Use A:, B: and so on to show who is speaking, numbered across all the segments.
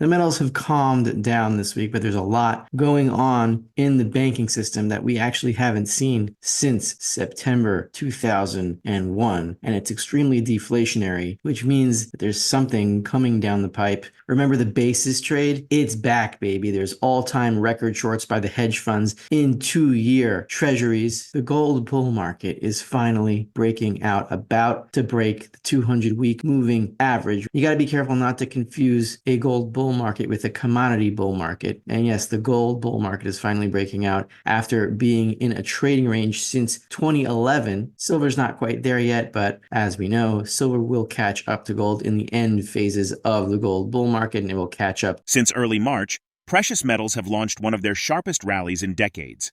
A: The metals have calmed down this week, but there's a lot going on in the banking system that we actually haven't seen since September 2001. And it's extremely deflationary, which means that there's something coming down the pipe. Remember the basis trade? It's back, baby. There's all-time record shorts by the hedge funds in 2-year treasuries. The gold bull market is finally breaking out, about to break the 200-week moving average. You got to be careful not to confuse a gold bull market with a commodity bull market. And yes, the gold bull market is finally breaking out after being in a trading range since 2011. Silver's not quite there yet, but as we know, silver will catch up to gold in the end phases of the gold bull market, and it will catch up.
B: Since early March, precious metals have launched one of their sharpest rallies in decades.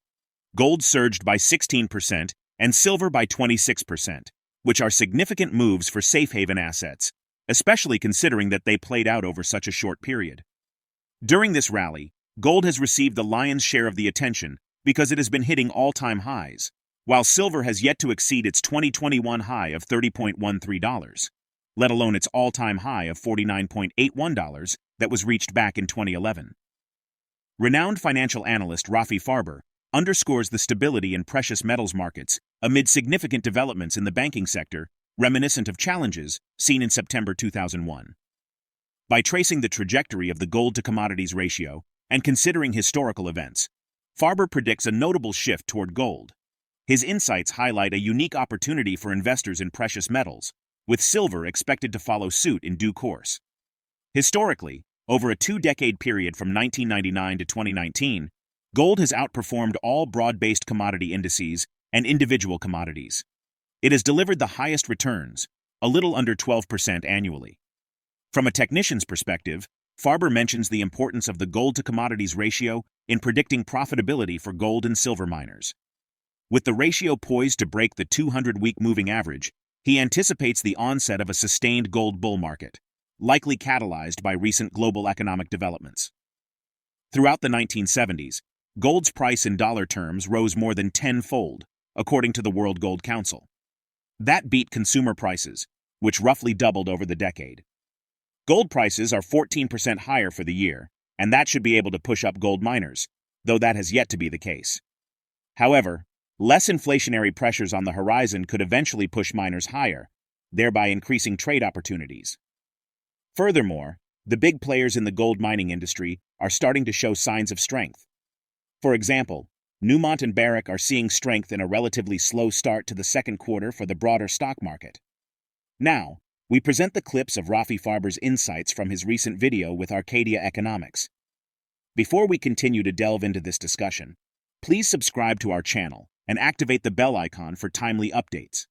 B: Gold surged by 16% and silver by 26%, which are significant moves for safe haven assets, especially considering that they played out over such a short period. During this rally, gold has received the lion's share of the attention because it has been hitting all-time highs, while silver has yet to exceed its 2021 high of $30.13, let alone its all-time high of $49.81 that was reached back in 2011. Renowned financial analyst Rafi Farber underscores the stability in precious metals markets amid significant developments in the banking sector, reminiscent of challenges seen in September 2001. By tracing the trajectory of the gold-to-commodities ratio and considering historical events, Farber predicts a notable shift toward gold. His insights highlight a unique opportunity for investors in precious metals, with silver expected to follow suit in due course. Historically, over a 2-decade period from 1999 to 2019, gold has outperformed all broad-based commodity indices and individual commodities. It has delivered the highest returns, a little under 12% annually. From a technician's perspective, Farber mentions the importance of the gold-to-commodities ratio in predicting profitability for gold and silver miners. With the ratio poised to break the 200-week moving average, he anticipates the onset of a sustained gold bull market, likely catalyzed by recent global economic developments. Throughout the 1970s, gold's price in dollar terms rose more than tenfold, according to the World Gold Council. That beat consumer prices, which roughly doubled over the decade. Gold prices are 14% higher for the year, and that should be able to push up gold miners, though that has yet to be the case. However, less inflationary pressures on the horizon could eventually push miners higher, thereby increasing trade opportunities. Furthermore, the big players in the gold mining industry are starting to show signs of strength. For example, Newmont and Barrick are seeing strength in a relatively slow start to the second quarter for the broader stock market. Now, we present the clips of Rafi Farber's insights from his recent video with Arcadia Economics. Before we continue to delve into this discussion, please subscribe to our channel and activate the bell icon for timely updates.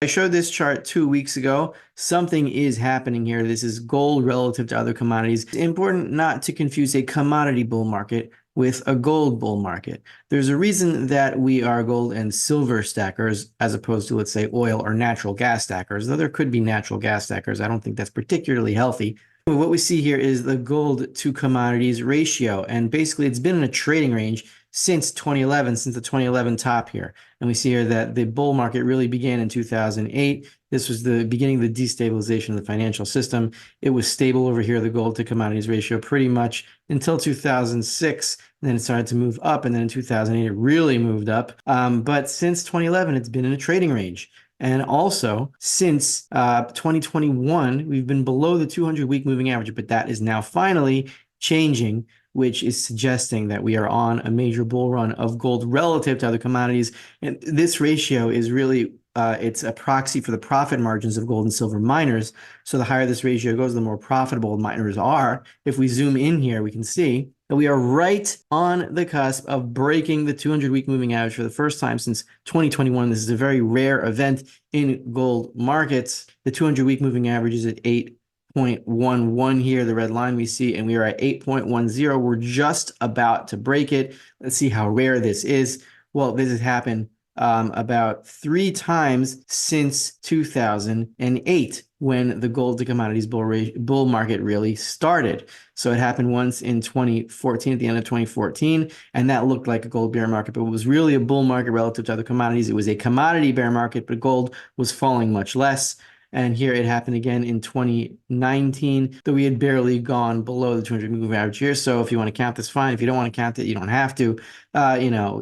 A: I showed this chart 2 weeks ago. Something is happening here. This is gold relative to other commodities. It's important not to confuse a commodity bull market with a gold bull market. There's a reason that we are gold and silver stackers as opposed to, let's say, oil or natural gas stackers, though there could be natural gas stackers. I don't think that's particularly healthy. What we see here is the gold to commodities ratio, and basically it's been in a trading range since 2011, since the 2011 top here. And we see here that the bull market really began in 2008. This was the beginning of the destabilization of the financial system. It was stable over here, the gold to commodities ratio, pretty much until 2006. And then it started to move up. And then in 2008, it really moved up. But since 2011, it's been in a trading range. And also, since 2021, we've been below the 200-week moving average, but that is now finally changing, which is suggesting that we are on a major bull run of gold relative to other commodities. And this ratio is really, it's a proxy for the profit margins of gold and silver miners. So the higher this ratio goes, the more profitable miners are. If we zoom in here, we can see that we are right on the cusp of breaking the 200-week moving average for the first time since 2021. This is a very rare event in gold markets. The 200-week moving average is at 8.11 here, the red line we see, and we are at 8.10. We're just about to break it. Let's see how rare this is. Well, this has happened about 3 times since 2008, when the gold to commodities bull market really started. So it happened once in 2014, at the end of 2014, and that looked like a gold bear market, but it was really a bull market relative to other commodities. It was a commodity bear market, but gold was falling much less. And here it happened again in 2019, though we had barely gone below the 200 moving average here. So if you want to count this, fine. If you don't want to count it, you don't have to.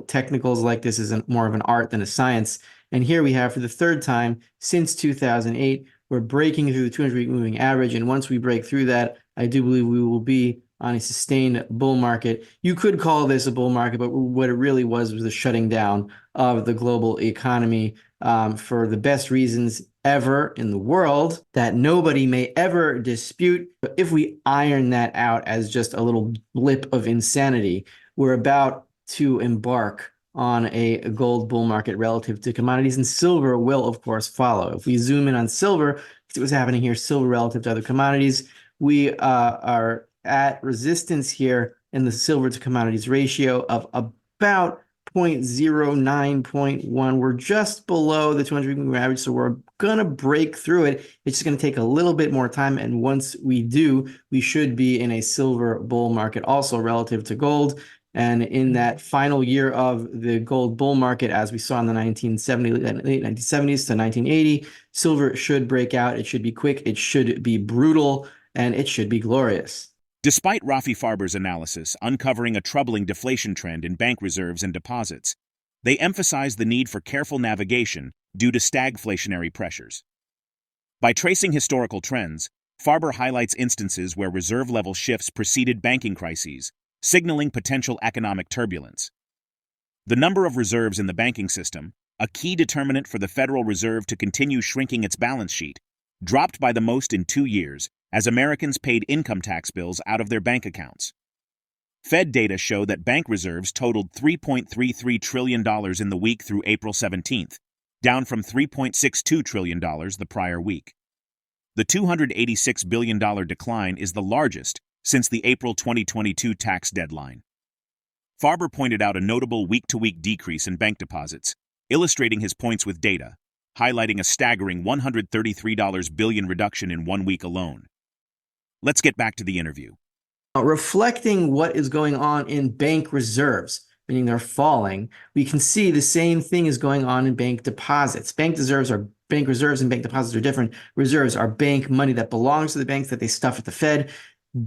A: Technicals like this is more of an art than a science. And here we have, for the third time since 2008, we're breaking through the 200-week moving average. And once we break through that, I do believe we will be on a sustained bull market. You could call this a bull market, but what it really was a shutting down of the global economy for the best reasons ever in the world that nobody may ever dispute. But if we iron that out as just a little blip of insanity, we're about to embark on a gold bull market relative to commodities, and silver will, of course, follow. If we zoom in on silver, see what's happening here, silver relative to other commodities, we are at resistance here in the silver to commodities ratio of about 0.09.1. We're just below the 200-week moving average, so we're going to break through it. It's just going to take a little bit more time, and once we do, we should be in a silver bull market also relative to gold. And in that final year of the gold bull market, as we saw in the late 1970s to 1980, silver should break out. It should be quick, it should be brutal, and it should be glorious.
B: Despite Rafi Farber's analysis uncovering a troubling deflation trend in bank reserves and deposits, they emphasize the need for careful navigation due to stagflationary pressures. By tracing historical trends, Farber highlights instances where reserve level shifts preceded banking crises, signaling potential economic turbulence. The number of reserves in the banking system, a key determinant for the Federal Reserve to continue shrinking its balance sheet, dropped by the most in 2 years as Americans paid income tax bills out of their bank accounts. Fed data show that bank reserves totaled $3.33 trillion in the week through April 17th, down from $3.62 trillion the prior week. The $286 billion decline is the largest since the April 2022 tax deadline. Farber pointed out a notable week-to-week decrease in bank deposits, illustrating his points with data, highlighting a staggering $133 billion reduction in 1 week alone. Let's get back to the interview.
A: Reflecting what is going on in bank reserves, meaning they're falling, we can see the same thing is going on in bank deposits. Bank reserves and bank deposits are different. Reserves are bank money that belongs to the banks that they stuff at the Fed.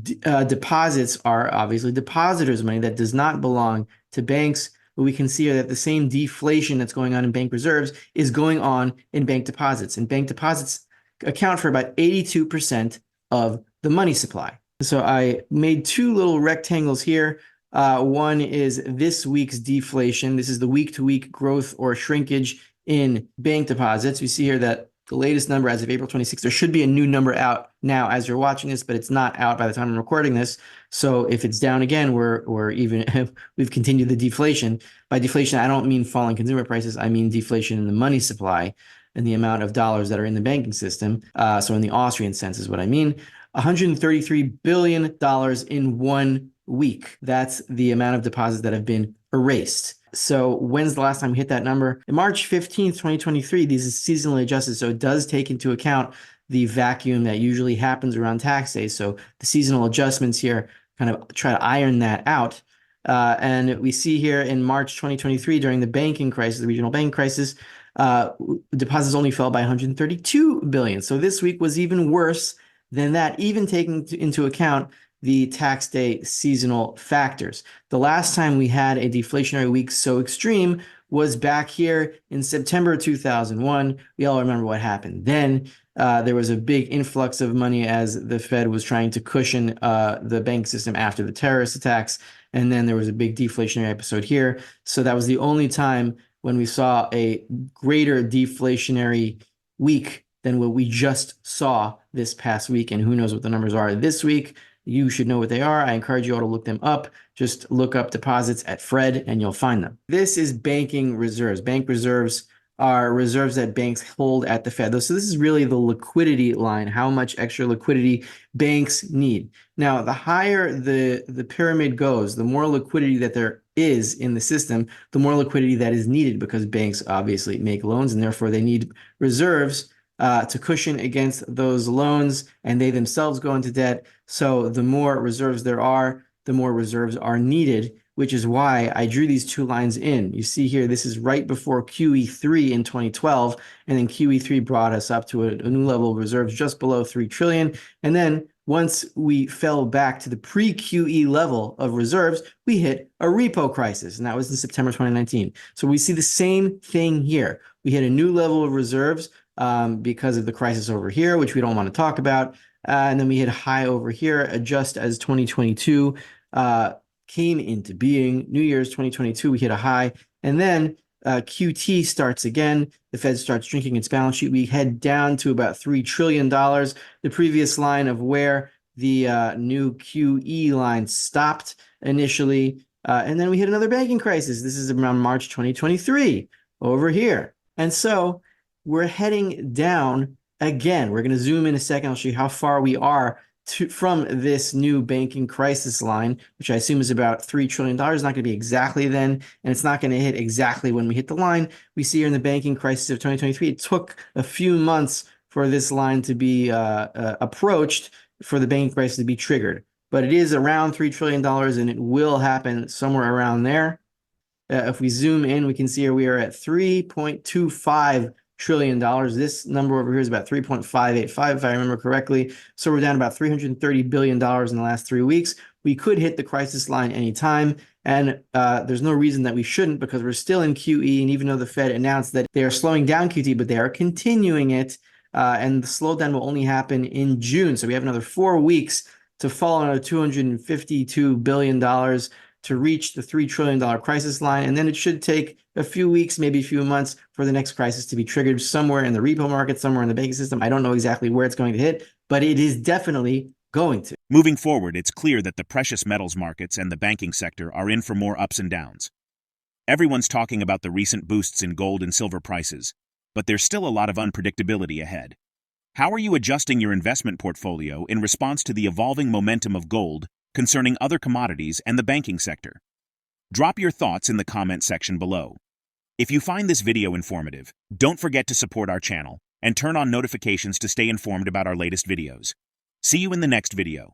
A: Deposits are obviously depositors' money that does not belong to banks. But we can see that the same deflation that's going on in bank reserves is going on in bank deposits. And bank deposits account for about 82% of the money supply. So I made two little rectangles here. One is this week's deflation. This is the week-to-week growth or shrinkage in bank deposits. We see here that the latest number as of April 26th, there should be a new number out now as you're watching this, but it's not out by the time I'm recording this. So if it's down again, we've continued the deflation. By deflation, I don't mean falling consumer prices. I mean deflation in the money supply and the amount of dollars that are in the banking system. So in the Austrian sense is what I mean. $133 billion in 1 week. That's the amount of deposits that have been erased. So when's the last time we hit that number? March 15th, 2023, these is seasonally adjusted. So it does take into account the vacuum that usually happens around tax day. So the seasonal adjustments here kind of try to iron that out. And we see here in March 2023, during the banking crisis, the regional banking crisis, deposits only fell by 132 billion. So this week was even worse than that, even taking into account the tax day seasonal factors. The last time we had a deflationary week so extreme was back here in September 2001. We all remember what happened then. There was a big influx of money as the Fed was trying to cushion the bank system after the terrorist attacks. And then there was a big deflationary episode here. So that was the only time when we saw a greater deflationary week than what we just saw this past week. And who knows what the numbers are this week. You should know what they are. I encourage you all to look them up. Just look up deposits at Fred and you'll find them. This is banking reserves. Bank reserves are reserves that banks hold at the Fed. So this is really the liquidity line, how much extra liquidity banks need. Now, the higher the pyramid goes, the more liquidity that there is in the system, the more liquidity that is needed, because banks obviously make loans and therefore they need reserves to cushion against those loans, and they themselves go into debt. So the more reserves there are, the more reserves are needed, which is why I drew these two lines in. You see here, this is right before QE3 in 2012, and then QE3 brought us up to a new level of reserves just below 3 trillion. And then once we fell back to the pre-QE level of reserves, we hit a repo crisis, and that was in September 2019. So we see the same thing here. We hit a new level of reserves because of the crisis over here, which we don't want to talk about. And then we hit a high over here just as 2022 came into being. New Year's 2022, we hit a high. And then QT starts again. The Fed starts drinking its balance sheet. We head down to about $3 trillion, the previous line of where the new QE line stopped initially. And then we hit another banking crisis. This is around March 2023 over here. And so we're heading down again. We're going to zoom in a second. I'll show you how far we are from this new banking crisis line, which I assume is about $3 trillion. It's not going to be exactly then, and it's not going to hit exactly when we hit the line. We see here in the banking crisis of 2023, it took a few months for this line to be approached, for the banking crisis to be triggered. But it is around $3 trillion, and it will happen somewhere around there. If we zoom in, we can see here we are at $3.25 trillion. This number over here is about 3.585, if I remember correctly. So we're down about $330 billion in the last 3 weeks. We could hit the crisis line anytime, and there's no reason that we shouldn't, because we're still in QE, and even though the Fed announced that they are slowing down QT, but they are continuing it, and the slowdown will only happen in June. So we have another 4 weeks to fall another $252 billion to reach the $3 trillion crisis line. And then it should take a few weeks, maybe a few months, for the next crisis to be triggered somewhere in the repo market, somewhere in the banking system. I don't know exactly where it's going to hit, but it is definitely going to.
B: Moving forward, it's clear that the precious metals markets and the banking sector are in for more ups and downs. Everyone's talking about the recent boosts in gold and silver prices, but there's still a lot of unpredictability ahead. How are you adjusting your investment portfolio in response to the evolving momentum of gold concerning other commodities and the banking sector? Drop your thoughts in the comment section below. If you find this video informative, don't forget to support our channel and turn on notifications to stay informed about our latest videos. See you in the next video.